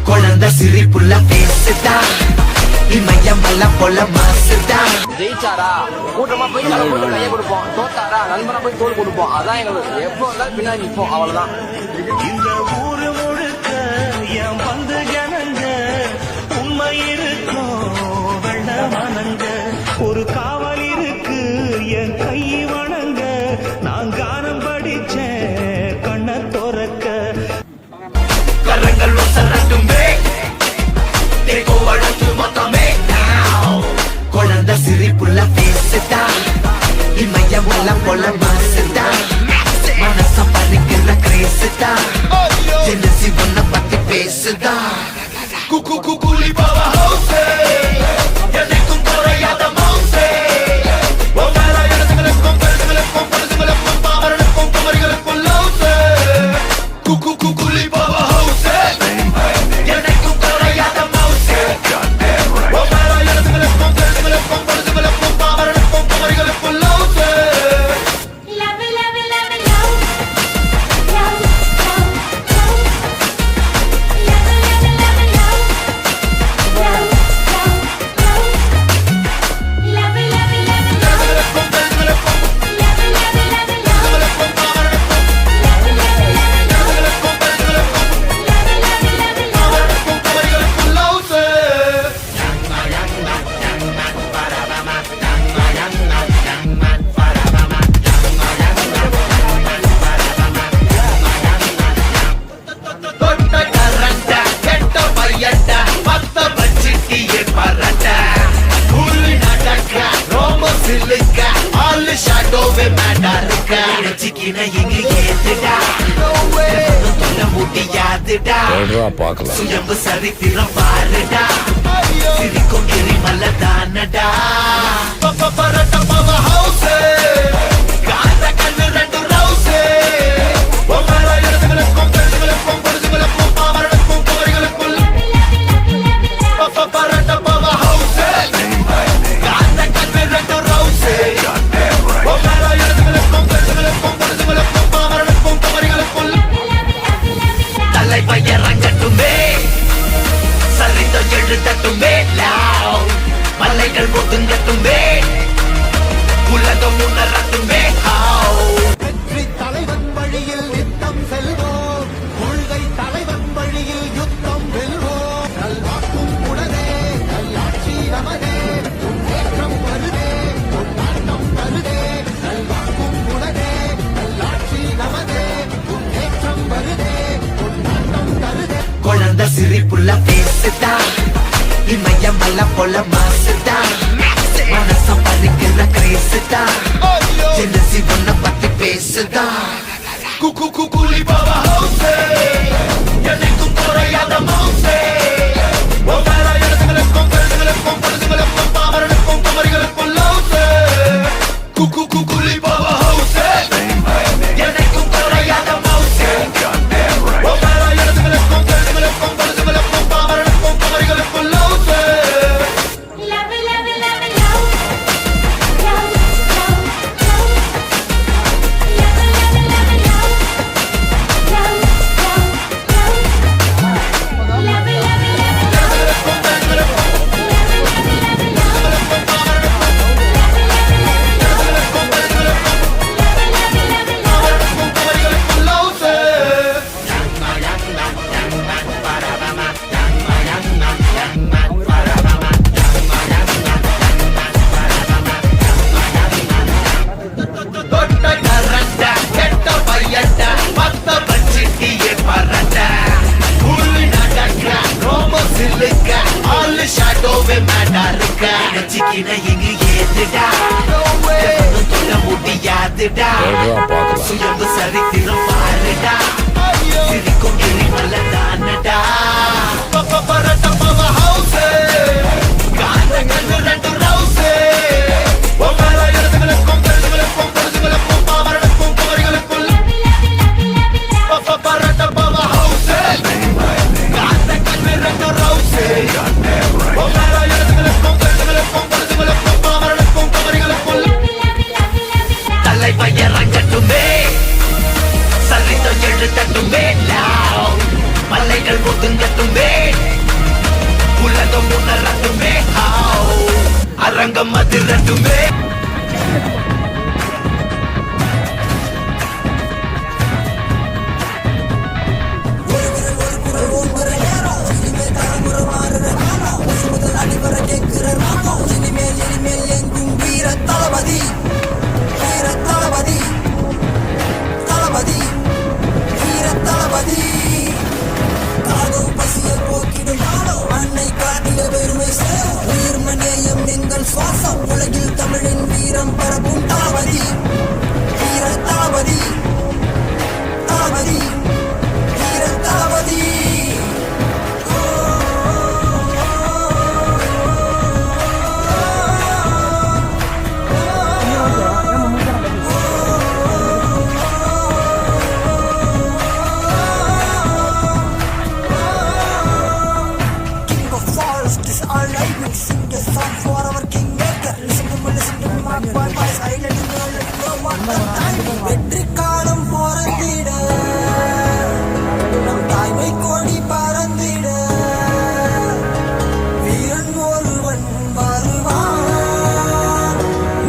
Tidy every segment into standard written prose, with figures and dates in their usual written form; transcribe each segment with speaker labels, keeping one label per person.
Speaker 1: குழந்தை சிரிப்புள்ள பேசுதா இமயமல்ல போல மாசுதா.
Speaker 2: ஜெயிச்சாரா கூட்டமா போய் தலை போட்டு கையை கொடுப்போம், தோத்தாரா நண்பனா போய் தோல் கொடுப்போம். அதான் எங்களுக்கு எப்போ வந்தாலும் பின்னாடி நிற்போம், அவ்வளவுதான்.
Speaker 3: இந்த ஊரு முழுக்க என் வந்து ஜனங்க உண்மை இருக்கும் வெள்ள மனங்க ஒரு காவல் இருக்கு என் கை வணங்க நான் கானம் படிச்சேன் கண்ண துறக்க
Speaker 1: கரங்கள் ஒசரட்டுமே தேகோ வழக்கு மொத்தமே குழந்தை சிரிப்புள்ள பேசுதா இமயமல்ல போல மாசுதா மனச பறிக்கிற கிரேசுதா ஜெனசி ஒன்ன பத்தி பேசுதா. குக்கு குக்குலி பாவா ஹவுசே எனக்கும் குறையாத மவுசே ஒவ்வொரு இடத்துகளுக்கும் பெருசுகளுக்கும் பரிசுகளுக்கும் பாவர்களுக்கும் குமரிகளுக்கும் லவுசே. குக்கு குக்குலி பாவா ஹவுசே எனக்கும் குறையாத மவுசே ஒவ்வொரு இடத்துகளுக்கும் பெருசுகளுக்கும் பரிசுகளுக்கும் பாவர்களுக்கும் குமரிகளுக்கும் லவுசே. சுயம்பு சரித்திரம் பாருடா சிரிக்கும் கிரிமல்ல தானடா பரட்ட பவ ஹவுசே காந்த கண்ணு ரெண்டு ரவுசே ஒவ்வொரு இடத்துகளுக்கும் பெருசுகளுக்கும் பரிசுகளுக்கும் பாவர்களுக்கும் குமரிகளுக்கும் பரட்ட பவ ஹவுசே காந்த கண்ணு ரெண்டு ரவுசே ஒவ்வொரு இடத்துகளுக்கும் பெருசுகளுக்கும் பரிசுகளுக்கும் பாவர்களுக்கும் குமரிகளுக்கும் தலை பையரங்கட்டுமே சரித்தம் எழுதட்டுமே மலைகள் ஒதுங்கட்டுமே உலகம் உணரட்டுமே. வெற்றி தலைவன் வழியில் நித்தம் செல்வோம், கொள்கை தலைவன் வழியில் யுத்தம் வெல்வோம். நல்வாக்கும் உடனே நல்லாட்சி நமதே, முன்னேற்றம் வருதே கொண்டாட்டம் தருதே. நல்வாக்கும் உடனே நல்லாட்சி நமதே, முன்னேற்றம் வருதே கொண்டாட்டம் தருதே. குழந்தை சிரிப்புள்ள பேசுதா இமயமல்ல போல மாசுதா மனச பறிக்கிற கிரேசுதா ஜெனசி ஒன்ன பத்தி பேசுதா. குக்கு குக்குலி பாவா ஹவுசே எனக்கும் குறையாத மவுசே ஒவ்வொரு இடத்துகளுக்கும் பெருசுகளுக்கும் பரிசுகளுக்கும் பாவர்களுக்கும் குமரிகளுக்கும் லவுசே. குக்கு குக்குலி பாவா ஹவுசே எனக்கும் குறையாத மவுசே ஒவ்வொரு இடத்துகளுக்கும் பெருசுகளுக்கும் பரிசுகளுக்கும் பாவர்களுக்கும் குமரிகளுக்கும் லவுசே. சுயம்பு சரித்திரம் பாருடா சிரிக்கும் கிரிமல்ல தானடா பரட்ட பவ ஹவுசே காந்த கண்ணு ரெண்டு ரவுசே ஒவ்வொரு இடத்துகளுக்கும் பெருசுகளுக்கும் பரிசுகளுக்கும் பாவர்களுக்கும் அரங்கம் அதிரட்டுமே.
Speaker 4: சுவாசம் உலகில் தமிழின் வீரம் பரப்பும் தளபதி, வீர தளபதி, தளபதி, வீர தளபதி. King of forest is our life. We sing a song for our kingmaker. Listen to my voice. I let you know what the time. வெற்றி காலம் போறந்திட நம் தாய்மை கோடி பறந்திட வீரன் ஒருவன் வருவான்,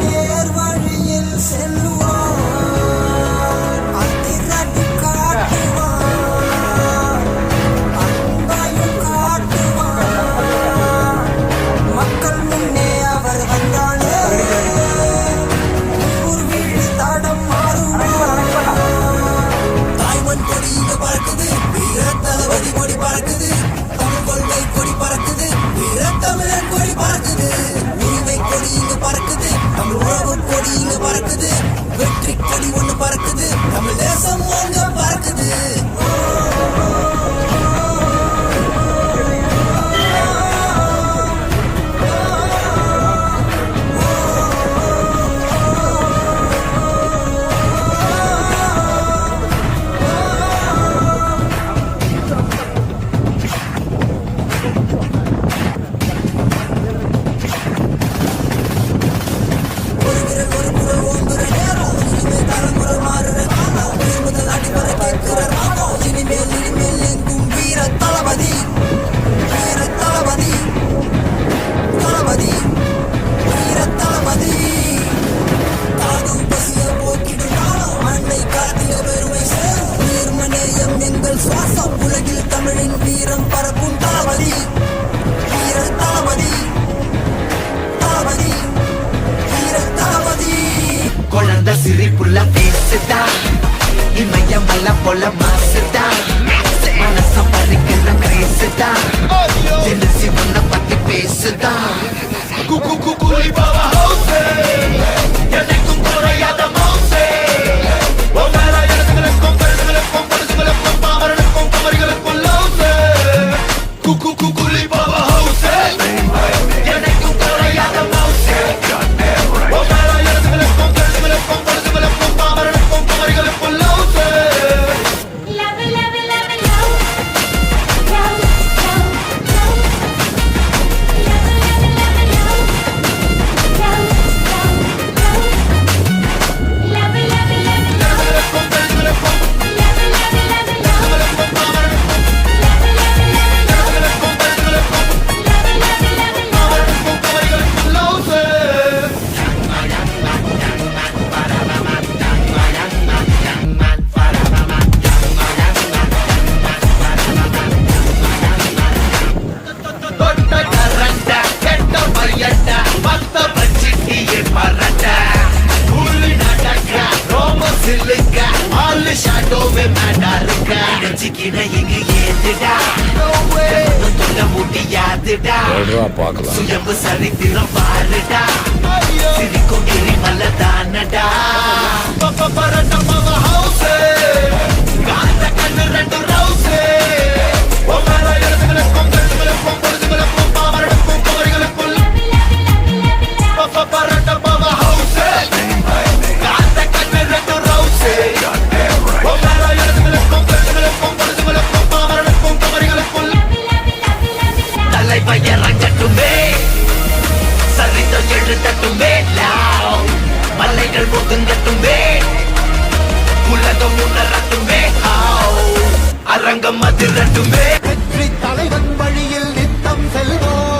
Speaker 4: நேர் வழியில் செல்லுவான், அதிரடி காட்டுவான், அன்பையும் காட்டுவான். மக்கள் முன்னே அவர் வந்தானே, ஊர் வீடு தடம் மாறுவான். தாய்மண் கொடி இங்க பறக்குது, வீர தளபதி கொடி பறக்குது, தமிழ் கொள்கை கொடி பறக்குது, வீர தமிழன் கொடி பறக்குது, உரிமை கொடி இங்க பறக்குது, தமிழ் உறவு கொடி இங்க பறக்குது, வெற்றி கொடி ஒண்ணு பறக்குது, தமிழ் தேசம் ஒங்க பறக்குது. ஒரு விரல் ஒரு குரல் ஓங்குற நேரம், இனிமேல் தலைமுறை மாறுற காலம், முதல் அடிவரை கேட்கிற ராகம், இனிமேல் எங்கும் வீர தளபதி, வீர தளபதி, தளபதி, வீர தளபதி. தாகம் பசிய போக்கிடும் காலம், அன்னை காட்டிய பெருமை சேரும், உயிர்மநேயம் எங்கள் சுவாசம், உலகில் தமிழின் வீரம் பரப்பும் தளபதி, வீர தளபதி, தளபதி, வீர தளபதி.
Speaker 1: குழந்தை சிரிப்புள்ள பேசுதா, இமயமலை போல மாசுதா, மனச பறிக்கிற கிரேசுதா, ஜெலசி உன்னை பத்தி பேசுதா. குலி பாபா ஹவுஸே, என்னைக்கும் குறையாத மவுசே, உன் மேல எழுதுகளுக்கும் கழுதுகளுக்கும் பரிசுகளுக்கும் பாமரனுக்கும் குமரிகளுக்கும் லவுசே. குலி பாபா ஹவுஸே, என்னைக்கும் குறையாத மவுசே, உன் மேல எழுதுகளுக்கும் கழுதுகளுக்கும் பரிசுகளுக்கும் பாமரனுக்கும் குமரிகளுக்கும் லவுசே.
Speaker 5: Love, love, love, love, love, love, love.
Speaker 6: பார்க்கலாம்.
Speaker 1: சுயம்பு சரித்திரம் பாருடா, சிரிக்கும் கிரிமல தானடா. பரட்ட பவ ஹவுஸே, காந்த கண்ணு ரெண்டு ரவுஸே, ஒவ்வொரு எழுதுகளுக்கும் கழுதுகளுக்கும் பொழுதுகளுக்கும் பாமரனுக்கும் குமரிகளுக்கும் பரட்ட பவ ஹவுஸே, காந்த கண்ணு ரெண்டு ரவுஸே, ஒவ்வொரு எழுதுகளுக்கும் கழுதுகளுக்கும் பொழுதுகளுக்கும் பாமரனுக்கும் குமரிகளுக்கும் தலைவை இறங்கட்டுமே, சரித்தம் எழுதட்டுமே, மலைகள் ஒதுங்கட்டுமே, உலகம் உணரட்டுமே, அரங்கம் அதிரட்டுமே.
Speaker 4: வெற்றி தலைவன் வழியில் நித்தம் செல்வோம்.